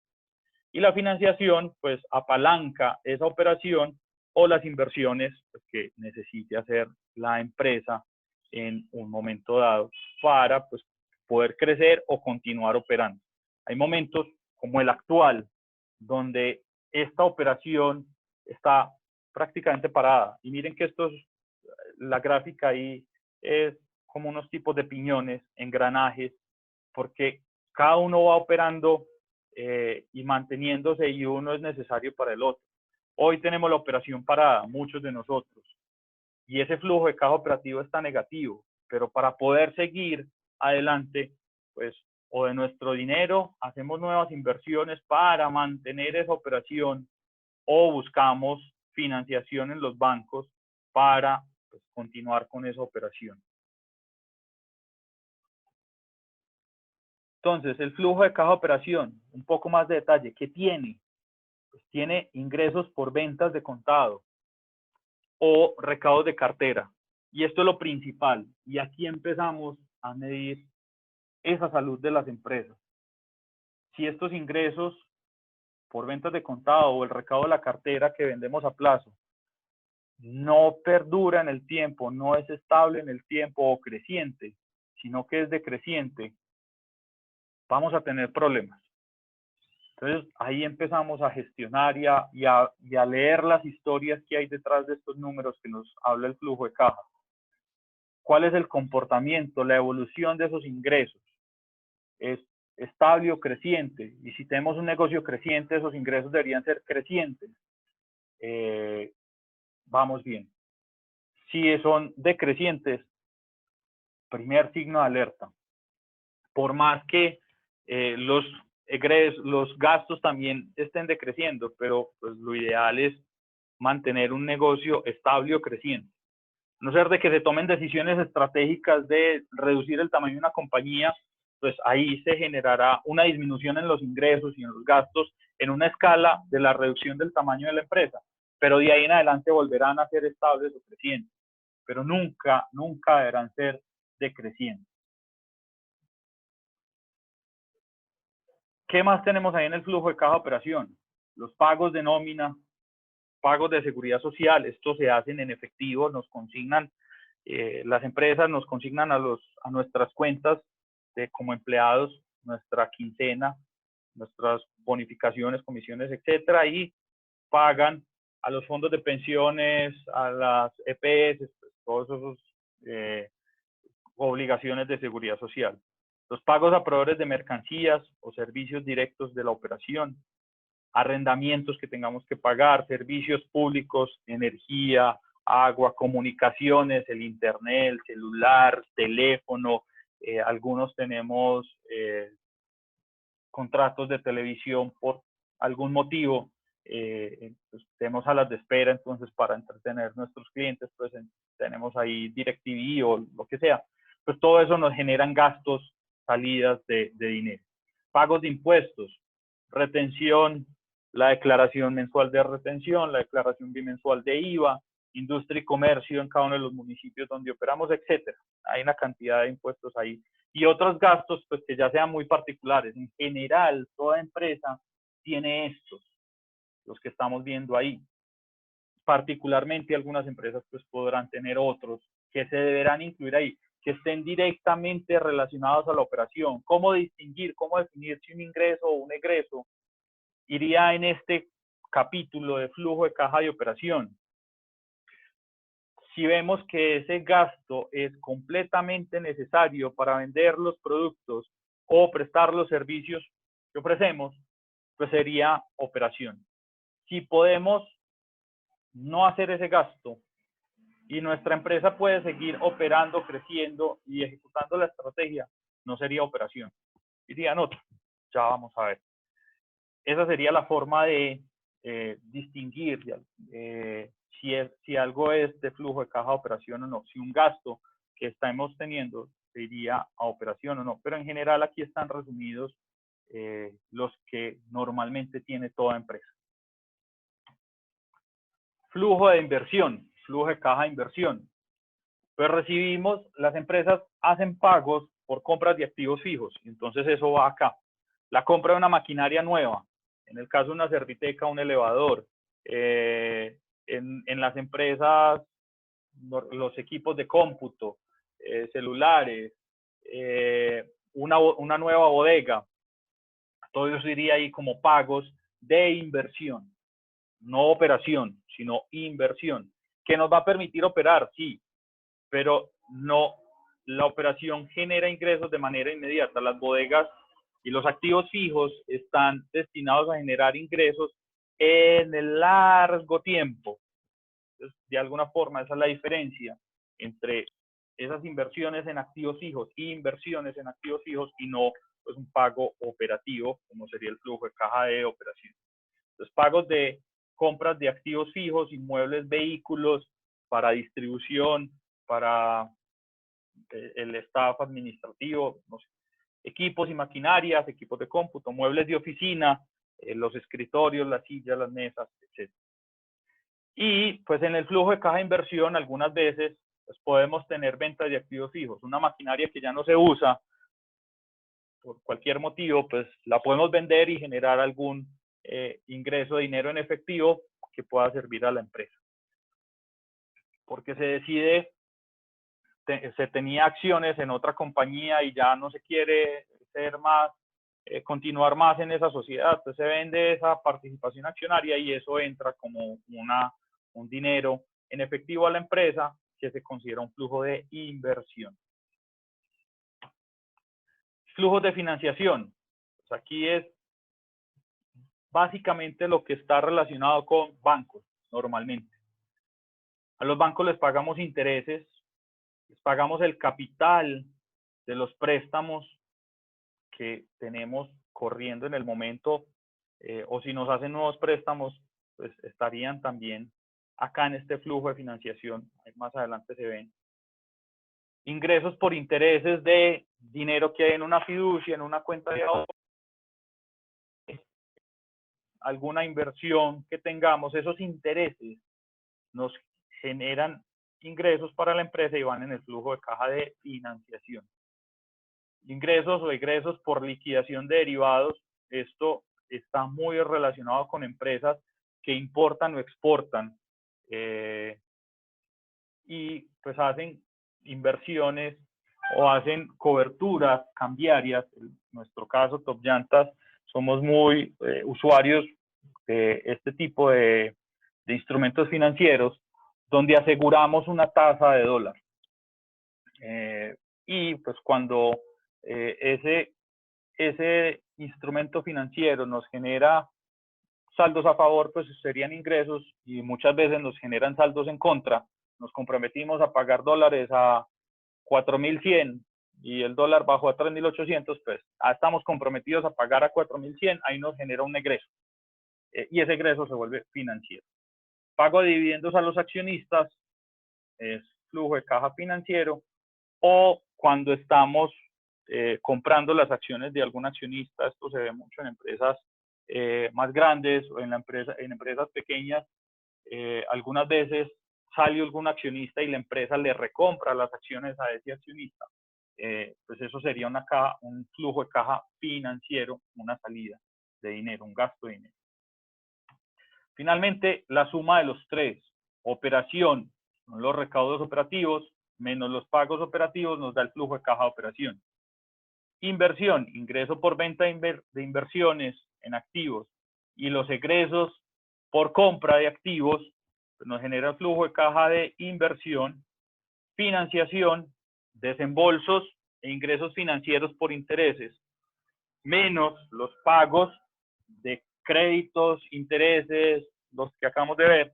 Y la financiación, pues, apalanca esa operación o las inversiones pues, que necesite hacer la empresa en un momento dado para pues, poder crecer o continuar operando. Hay momentos como el actual, donde esta operación está prácticamente parada. Y miren que esto es, la gráfica ahí es como unos tipos de piñones, engranajes, porque cada uno va operando y manteniéndose y uno es necesario para el otro. Hoy tenemos la operación parada, muchos de nosotros, y ese flujo de caja operativo está negativo, pero para poder seguir adelante, pues, o de nuestro dinero hacemos nuevas inversiones para mantener esa operación o buscamos financiación en los bancos para pues, continuar con esa operación. Entonces, el flujo de caja operación, un poco más de detalle, ¿qué tiene? Pues tiene ingresos por ventas de contado o recaudos de cartera. Y esto es lo principal. Y aquí empezamos a medir esa salud de las empresas. Si estos ingresos por ventas de contado o el recaudo de la cartera que vendemos a plazo no perdura en el tiempo, no es estable en el tiempo o creciente, sino que es decreciente, vamos a tener problemas. Entonces ahí empezamos a gestionar y a leer las historias que hay detrás de estos números que nos habla el flujo de caja. ¿Cuál es el comportamiento, la evolución de esos ingresos? ¿Es estable o creciente? Y si tenemos un negocio creciente, esos ingresos deberían ser crecientes. Vamos bien. Si son decrecientes, primer signo de alerta. Por más que los gastos también estén decreciendo, pero pues lo ideal es mantener un negocio estable o creciente. A no ser de que se tomen decisiones estratégicas de reducir el tamaño de una compañía, pues ahí se generará una disminución en los ingresos y en los gastos en una escala de la reducción del tamaño de la empresa, pero de ahí en adelante volverán a ser estables o crecientes, pero nunca deberán ser decrecientes. ¿Qué más tenemos ahí en el flujo de caja de operación? Los pagos de nómina, pagos de seguridad social, estos se hacen en efectivo, nos consignan, las empresas nos consignan a nuestras cuentas como empleados nuestra quincena, nuestras bonificaciones, comisiones, etcétera, y pagan a los fondos de pensiones, a las EPS, pues, todos esos obligaciones de seguridad social. Los pagos a proveedores de mercancías o servicios directos de la operación, arrendamientos que tengamos que pagar, servicios públicos, energía, agua, comunicaciones, el internet, el celular, teléfono, algunos tenemos contratos de televisión por algún motivo, pues, tenemos salas de espera, entonces para entretener a nuestros clientes, pues tenemos ahí DirecTV o lo que sea, pues todo eso nos generan gastos, salidas de dinero. Pagos de impuestos, retención, la declaración mensual de retención, la declaración bimensual de IVA, industria y comercio en cada uno de los municipios donde operamos, etcétera. Hay una cantidad de impuestos ahí. Y otros gastos, pues que ya sean muy particulares. En general, toda empresa tiene estos, los que estamos viendo ahí. Particularmente algunas empresas pues podrán tener otros que se deberán incluir ahí, que estén directamente relacionados a la operación. ¿Cómo distinguir, cómo definir si un ingreso o un egreso iría en este capítulo de flujo de caja de operación? Si vemos que ese gasto es completamente necesario para vender los productos o prestar los servicios que ofrecemos, pues sería operación. Si podemos no hacer ese gasto y nuestra empresa puede seguir operando, creciendo y ejecutando la estrategia, no sería operación. Dirían otro. Ya vamos a ver. Esa sería la forma de distinguir si algo es de flujo de caja a operación o no. Si un gasto que estamos teniendo se iría a operación o no. Pero en general aquí están resumidos los que normalmente tiene toda empresa. Flujo de inversión, flujo de caja de inversión. Pues recibimos, las empresas hacen pagos por compras de activos fijos. Entonces eso va acá. La compra de una maquinaria nueva. En el caso de una serviteca, un elevador. En las empresas, los equipos de cómputo, celulares, una nueva bodega. Todo eso iría ahí como pagos de inversión. No operación, sino inversión. ¿Que nos va a permitir operar? Sí, pero no, la operación genera ingresos de manera inmediata. Las bodegas y los activos fijos están destinados a generar ingresos en el largo tiempo. Entonces, de alguna forma, esa es la diferencia entre esas inversiones en activos fijos y inversiones en activos fijos y no pues, un pago operativo, como sería el flujo de caja de operación. Los pagos de compras de activos fijos, inmuebles, vehículos para distribución, para el staff administrativo, no sé, equipos y maquinarias, equipos de cómputo, muebles de oficina, los escritorios, las sillas, las mesas, etc. Y pues en el flujo de caja de inversión algunas veces pues, podemos tener ventas de activos fijos. Una maquinaria que ya no se usa por cualquier motivo, pues la podemos vender y generar algún ingreso de dinero en efectivo que pueda servir a la empresa. Porque se decide, se tenía acciones en otra compañía y ya no se quiere ser más, continuar más en esa sociedad, entonces se vende esa participación accionaria y eso entra como un dinero en efectivo a la empresa que se considera un flujo de inversión. Flujos de financiación. Pues aquí es básicamente lo que está relacionado con bancos normalmente. A los bancos les pagamos intereses, les pagamos el capital de los préstamos que tenemos corriendo en el momento, o si nos hacen nuevos préstamos, pues estarían también acá en este flujo de financiación, más adelante se ven. Ingresos por intereses de dinero que hay en una fiducia, en una cuenta de ahorro, alguna inversión que tengamos, esos intereses nos generan ingresos para la empresa y van en el flujo de caja de financiación. Ingresos o egresos por liquidación de derivados, esto está muy relacionado con empresas que importan o exportan y pues hacen inversiones o hacen coberturas cambiarias. En nuestro caso, Top Llantas, somos muy usuarios de este tipo de instrumentos financieros donde aseguramos una tasa de dólar. Y pues cuando ese instrumento financiero nos genera saldos a favor, pues serían ingresos y muchas veces nos generan saldos en contra. Nos comprometimos a pagar dólares a 4.100 y el dólar bajó a 3.800, pues estamos comprometidos a pagar a 4.100, ahí nos genera un egreso. Y ese egreso se vuelve financiero. Pago de dividendos a los accionistas es flujo de caja financiero, o cuando estamos comprando las acciones de algún accionista, esto se ve mucho en empresas más grandes o en empresas pequeñas, algunas veces sale algún accionista y la empresa le recompra las acciones a ese accionista. Pues eso sería un flujo de caja financiero, una salida de dinero, un gasto de dinero. Finalmente, la suma de los tres, operación, son los recaudos operativos, menos los pagos operativos, nos da el flujo de caja de operación. Inversión, ingreso por venta de inversiones en activos y los egresos por compra de activos, pues nos genera el flujo de caja de inversión. Financiación, desembolsos e ingresos financieros por intereses, menos los pagos de créditos, intereses, los que acabamos de ver,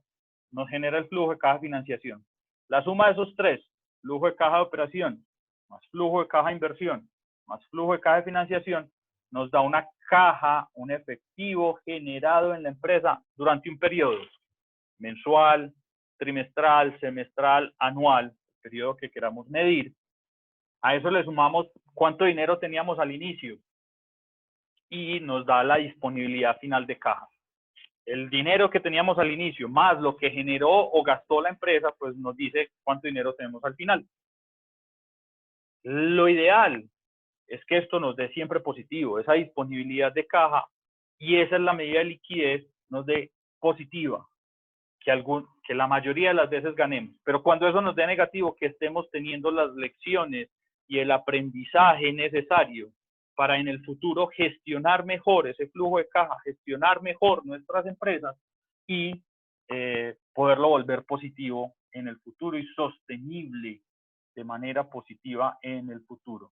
nos genera el flujo de caja de financiación. La suma de esos tres, flujo de caja de operación, más flujo de caja de inversión, más flujo de caja de financiación, nos da una caja, un efectivo generado en la empresa durante un periodo mensual, trimestral, semestral, anual, el periodo que queramos medir. A eso le sumamos cuánto dinero teníamos al inicio y nos da la disponibilidad final de caja. El dinero que teníamos al inicio más lo que generó o gastó la empresa, pues nos dice cuánto dinero tenemos al final. Lo ideal es que esto nos dé siempre positivo, esa disponibilidad de caja, y esa es la medida de liquidez, nos dé positiva, que la mayoría de las veces ganemos. Pero cuando eso nos dé negativo, que estemos teniendo las lecciones y el aprendizaje necesario para en el futuro gestionar mejor ese flujo de caja, gestionar mejor nuestras empresas y poderlo volver positivo en el futuro y sostenible de manera positiva en el futuro.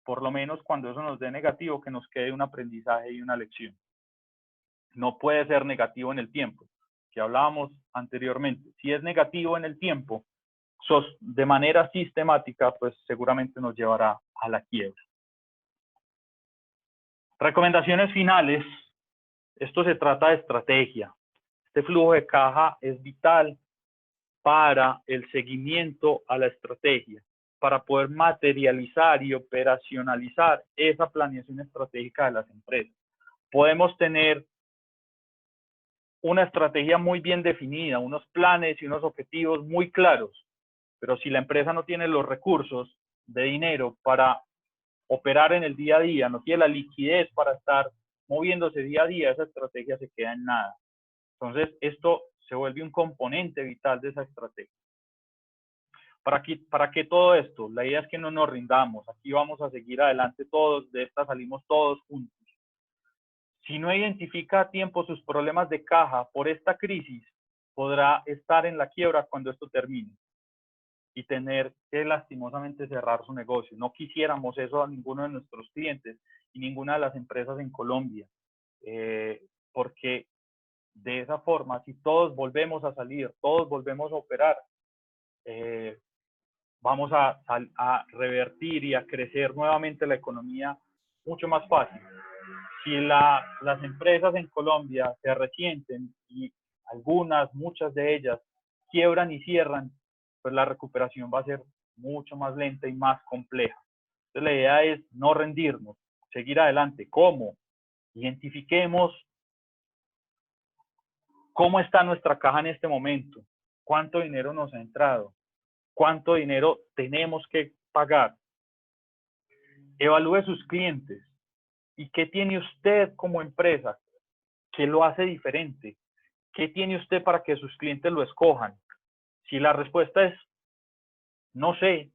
Por lo menos cuando eso nos dé negativo, que nos quede un aprendizaje y una lección. No puede ser negativo en el tiempo, que hablábamos anteriormente. Si es negativo en el tiempo, de manera sistemática, pues seguramente nos llevará a la quiebra. Recomendaciones finales. Esto se trata de estrategia. Este flujo de caja es vital para el seguimiento a la estrategia, para poder materializar y operacionalizar esa planeación estratégica de las empresas. Podemos tener una estrategia muy bien definida, unos planes y unos objetivos muy claros, pero si la empresa no tiene los recursos de dinero para operar en el día a día, no tiene la liquidez para estar moviéndose día a día, esa estrategia se queda en nada. Entonces, esto se vuelve un componente vital de esa estrategia. ¿Para qué todo esto? La idea es que no nos rindamos. Aquí vamos a seguir adelante todos, de esta salimos todos juntos. Si no identifica a tiempo sus problemas de caja por esta crisis, podrá estar en la quiebra cuando esto termine y tener que lastimosamente cerrar su negocio. No quisiéramos eso a ninguno de nuestros clientes y ninguna de las empresas en Colombia, porque de esa forma, si todos volvemos a salir, todos volvemos a operar, vamos a revertir y a crecer nuevamente la economía mucho más fácil. Si las empresas en Colombia se resienten y muchas de ellas quiebran y cierran, pues la recuperación va a ser mucho más lenta y más compleja. Entonces la idea es no rendirnos, seguir adelante. ¿Cómo? Identifiquemos cómo está nuestra caja en este momento, cuánto dinero nos ha entrado, cuánto dinero tenemos que pagar. Evalúe sus clientes y qué tiene usted como empresa que lo hace diferente. ¿Qué tiene usted para que sus clientes lo escojan? Si la respuesta es no sé,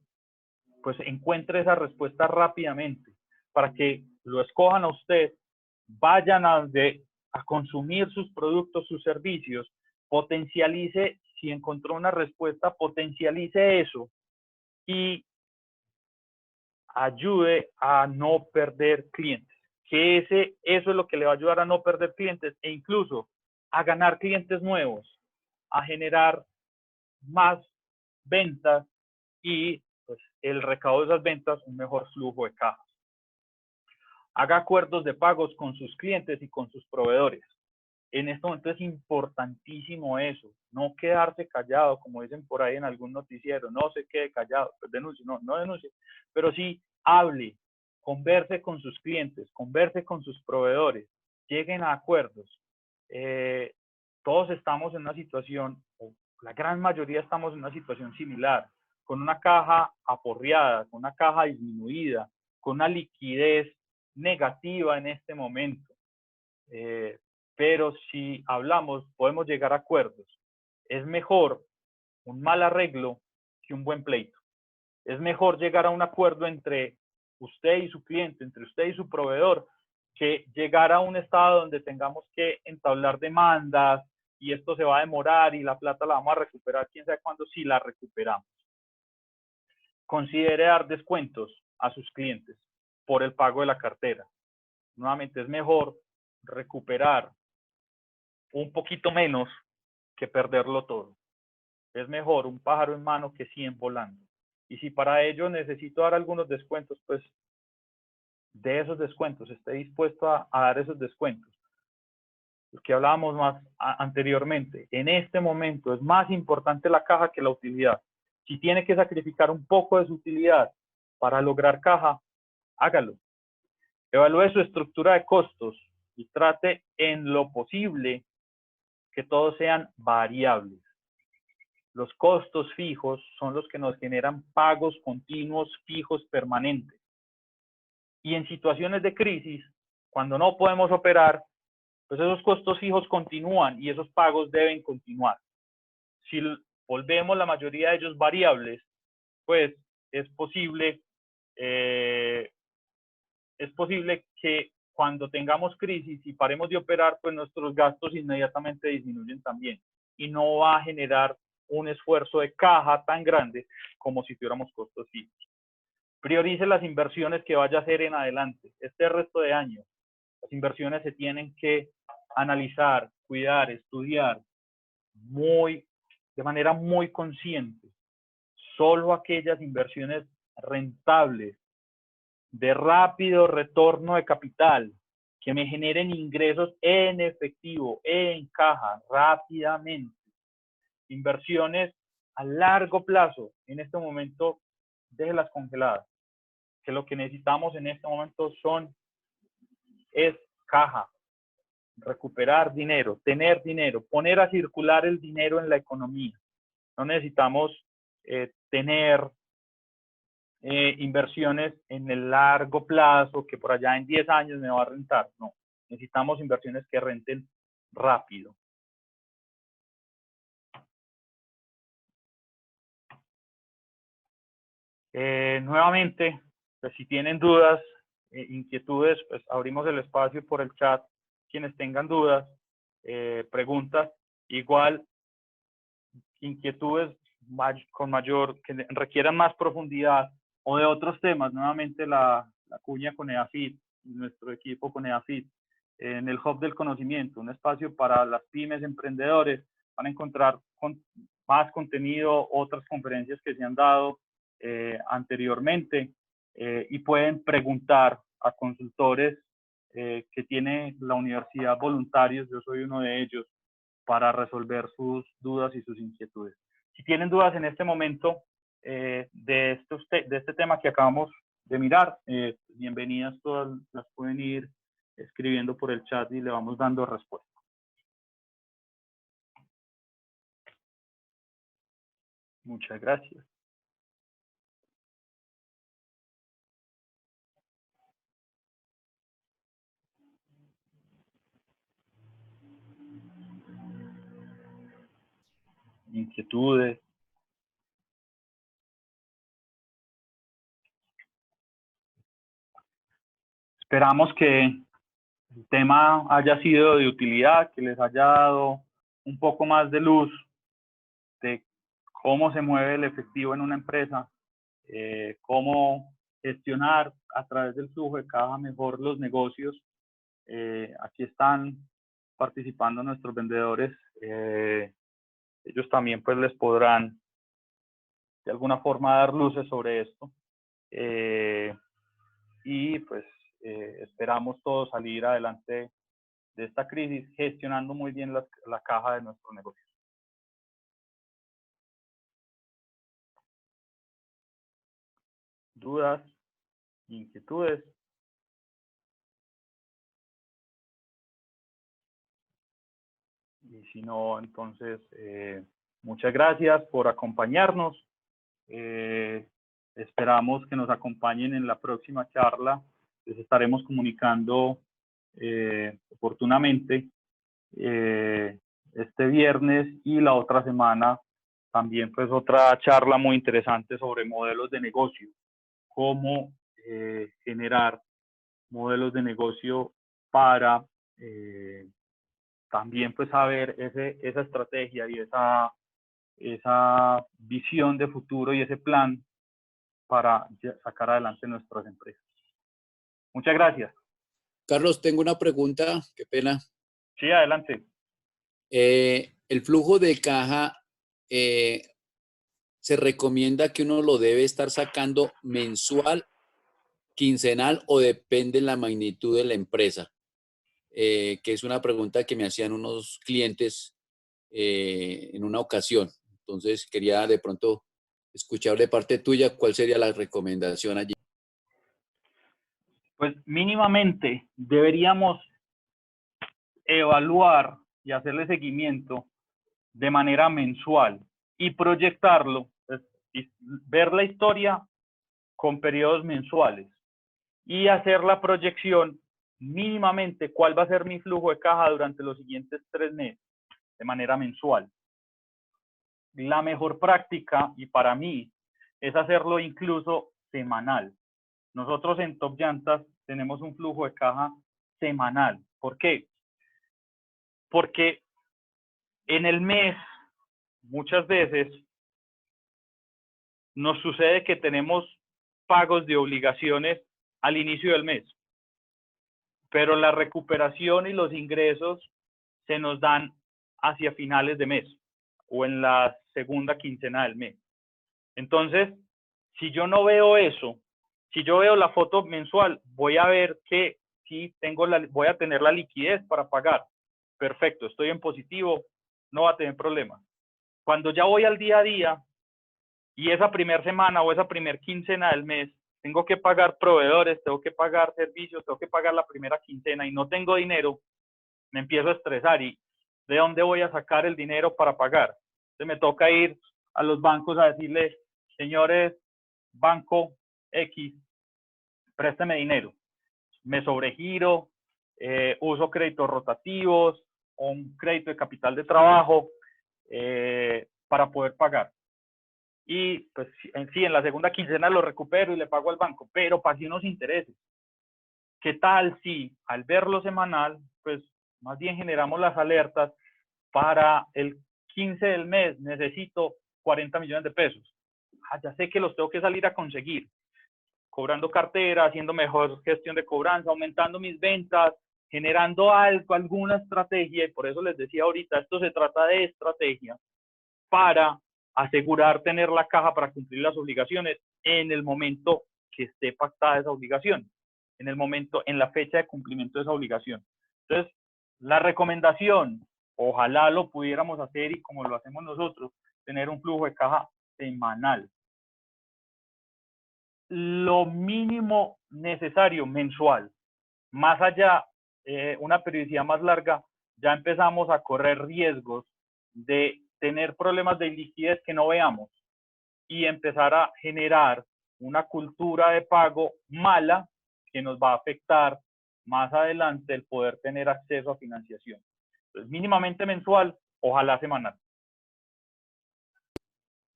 pues encuentre esa respuesta rápidamente para que lo escojan a usted, vayan a consumir sus productos, sus servicios, potencialice, si encontró una respuesta, potencialice eso y ayude a no perder clientes. Que eso es lo que le va a ayudar a no perder clientes e incluso a ganar clientes nuevos, a generar más ventas y pues, el recaudo de esas ventas, un mejor flujo de cajas. Haga acuerdos de pagos con sus clientes y con sus proveedores. En este momento es importantísimo eso, no quedarse callado, como dicen por ahí en algún noticiero, no se quede callado, pues denuncie, no denuncie, pero sí hable, converse con sus clientes, converse con sus proveedores, lleguen a acuerdos. Todos estamos en una situación, o la gran mayoría estamos en una situación similar, con una caja aporreada, con una caja disminuida, con una liquidez negativa en este momento. Pero si hablamos, podemos llegar a acuerdos. Es mejor un mal arreglo que un buen pleito. Es mejor llegar a un acuerdo entre usted y su cliente, entre usted y su proveedor, que llegar a un estado donde tengamos que entablar demandas y esto se va a demorar y la plata la vamos a recuperar, quién sabe cuándo, si la recuperamos. Considere dar descuentos a sus clientes por el pago de la cartera. Nuevamente, es mejor recuperar un poquito menos que perderlo todo. Es mejor un pájaro en mano que 100 volando. Y si para ello necesito dar algunos descuentos, pues de esos descuentos, esté dispuesto a dar esos descuentos. Lo que hablábamos más anteriormente, en este momento es más importante la caja que la utilidad. Si tiene que sacrificar un poco de su utilidad para lograr caja, hágalo. Evalúe su estructura de costos y trate en lo posible que todos sean variables. Los costos fijos son los que nos generan pagos continuos, fijos, permanentes. Y en situaciones de crisis, cuando no podemos operar, pues esos costos fijos continúan y esos pagos deben continuar. Si volvemos la mayoría de ellos variables, pues es posible que cuando tengamos crisis y paremos de operar, pues nuestros gastos inmediatamente disminuyen también y no va a generar un esfuerzo de caja tan grande como si tuviéramos costos fijos. Priorice las inversiones que vaya a hacer en adelante. Este resto de año, las inversiones se tienen que analizar, cuidar, estudiar de manera muy consciente. Solo aquellas inversiones rentables, de rápido retorno de capital, que me generen ingresos en efectivo, en caja, rápidamente. Inversiones a largo plazo, en este momento, déjelas congeladas, que lo que necesitamos en este momento es caja, recuperar dinero, tener dinero, poner a circular el dinero en la economía. No necesitamos tener inversiones en el largo plazo, que por allá en 10 años me va a rentar. No, necesitamos inversiones que renten rápido. Nuevamente, pues si tienen dudas, inquietudes, pues abrimos el espacio por el chat. Quienes tengan dudas, preguntas, igual inquietudes con mayor, que requieran más profundidad o de otros temas, nuevamente la cuña con EAFIT, nuestro equipo con EAFIT, en el Hub del Conocimiento, un espacio para las pymes, emprendedores, van a encontrar más contenido, otras conferencias que se han dado anteriormente y pueden preguntar a consultores que tiene la universidad, voluntarios, yo soy uno de ellos, para resolver sus dudas y sus inquietudes. Si tienen dudas en este momento de este tema que acabamos de mirar, bienvenidas todas, las pueden ir escribiendo por el chat y le vamos dando respuesta. Muchas gracias. Inquietudes. Esperamos que el tema haya sido de utilidad, que les haya dado un poco más de luz de cómo se mueve el efectivo en una empresa, cómo gestionar a través del flujo de caja mejor los negocios. Aquí están participando nuestros vendedores. Ellos también pues les podrán de alguna forma dar luces sobre esto. Y pues esperamos todos salir adelante de esta crisis gestionando muy bien la caja de nuestro negocio. ¿Dudas? ¿Inquietudes? Y si no, entonces, muchas gracias por acompañarnos. Esperamos que nos acompañen en la próxima charla. Les estaremos comunicando oportunamente este viernes y la otra semana también pues otra charla muy interesante sobre modelos de negocio, cómo generar modelos de negocio para también pues saber esa estrategia y esa visión de futuro y ese plan para sacar adelante nuestras empresas. Muchas gracias. Carlos, tengo una pregunta, qué pena. Sí, adelante. El flujo de caja se recomienda que uno lo debe estar sacando mensual, quincenal o depende de la magnitud de la empresa, que es una pregunta que me hacían unos clientes en una ocasión. Entonces quería de pronto escuchar de parte tuya cuál sería la recomendación allí. Pues mínimamente deberíamos evaluar y hacerle seguimiento de manera mensual y proyectarlo, pues, y ver la historia con periodos mensuales y hacer la proyección mínimamente cuál va a ser mi flujo de caja durante los siguientes 3 meses de manera mensual. La mejor práctica, y para mí, es hacerlo incluso semanal. Nosotros en Top Llantas tenemos un flujo de caja semanal. ¿Por qué? Porque en el mes, muchas veces, nos sucede que tenemos pagos de obligaciones al inicio del mes, pero la recuperación y los ingresos se nos dan hacia finales de mes o en la segunda quincena del mes. Entonces, si yo no veo eso, si yo veo la foto mensual, voy a ver que sí voy a tener la liquidez para pagar. Perfecto, estoy en positivo, no va a tener problemas. Cuando ya voy al día a día y esa primera semana o esa primera quincena del mes, tengo que pagar proveedores, tengo que pagar servicios, tengo que pagar la primera quincena y no tengo dinero, me empiezo a estresar y ¿de dónde voy a sacar el dinero para pagar? Entonces me toca ir a los bancos a decirles, señores, banco X, présteme dinero. Me sobregiro, uso créditos rotativos o un crédito de capital de trabajo para poder pagar. Y pues en la segunda quincena lo recupero y le pago al banco, pero pagué unos intereses. ¿Qué tal si al verlo semanal, pues más bien generamos las alertas para el 15 del mes necesito 40 millones de pesos? Ya sé que los tengo que salir a conseguir, cobrando cartera, haciendo mejor gestión de cobranza, aumentando mis ventas, generando algo, alguna estrategia, y por eso les decía ahorita, esto se trata de estrategia para asegurar tener la caja para cumplir las obligaciones en el momento que esté pactada esa obligación, en el momento, en la fecha de cumplimiento de esa obligación. Entonces, la recomendación, ojalá lo pudiéramos hacer y como lo hacemos nosotros, tener un flujo de caja semanal. Lo mínimo necesario mensual. Más allá, una periodicidad más larga, ya empezamos a correr riesgos de tener problemas de liquidez que no veamos y empezar a generar una cultura de pago mala que nos va a afectar más adelante el poder tener acceso a financiación. Entonces, mínimamente mensual, ojalá semanal.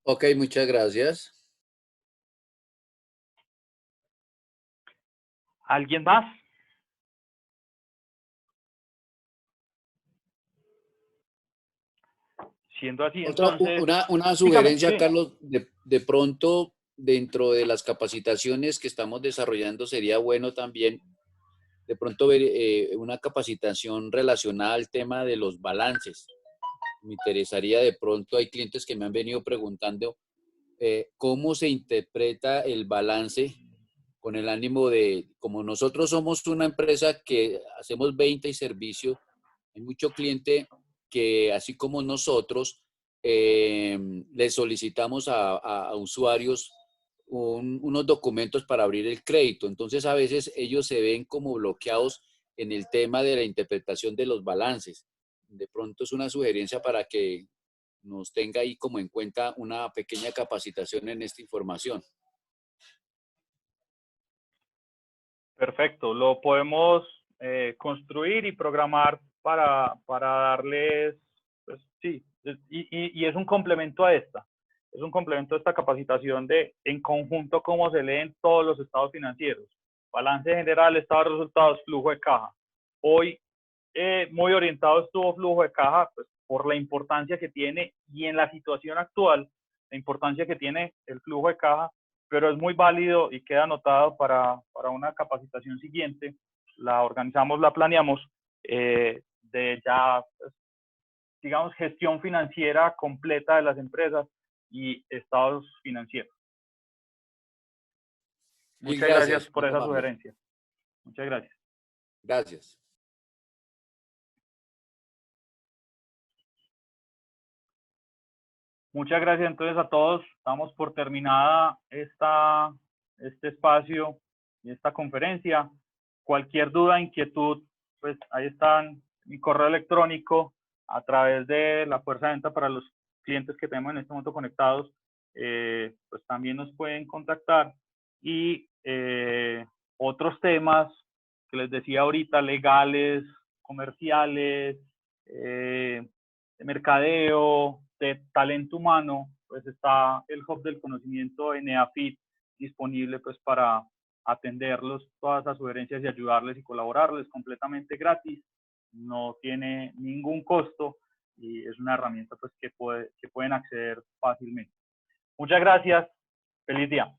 Ok, muchas gracias. ¿Alguien más? Siendo así, entonces, Una dígame, sugerencia, sí. Carlos, de pronto dentro de las capacitaciones que estamos desarrollando sería bueno también de pronto ver una capacitación relacionada al tema de los balances. Me interesaría de pronto, hay clientes que me han venido preguntando cómo se interpreta el balance con el ánimo de, como nosotros somos una empresa que hacemos venta y servicio, hay mucho cliente que así como nosotros le solicitamos a usuarios unos documentos para abrir el crédito. Entonces a veces ellos se ven como bloqueados en el tema de la interpretación de los balances. De pronto es una sugerencia para que nos tenga ahí como en cuenta una pequeña capacitación en esta información. Perfecto, lo podemos construir y programar para darles, pues sí, y es un complemento a esta. Es un complemento a esta capacitación de en conjunto cómo se leen todos los estados financieros. Balance general, estado de resultados, flujo de caja. Hoy muy orientado estuvo flujo de caja, pues por la importancia que tiene y en la situación actual, la importancia que tiene el flujo de caja, pero es muy válido y queda anotado para una capacitación siguiente. La organizamos, la planeamos de ya pues, digamos, gestión financiera completa de las empresas y estados financieros. Muchas gracias por esa sugerencia. Muchas gracias. Gracias. Muchas gracias entonces a todos. Estamos por terminada este espacio y esta conferencia. Cualquier duda, inquietud, pues ahí están mi correo electrónico a través de la fuerza de venta para los clientes que tenemos en este momento conectados. Pues también nos pueden contactar. Y otros temas que les decía ahorita, legales, comerciales, de mercadeo, de talento humano, pues está el Hub del Conocimiento en EAFIT disponible pues para atenderlos, todas esas sugerencias y ayudarles y colaborarles completamente gratis. No tiene ningún costo y es una herramienta pues que pueden acceder fácilmente. Muchas gracias. Feliz día.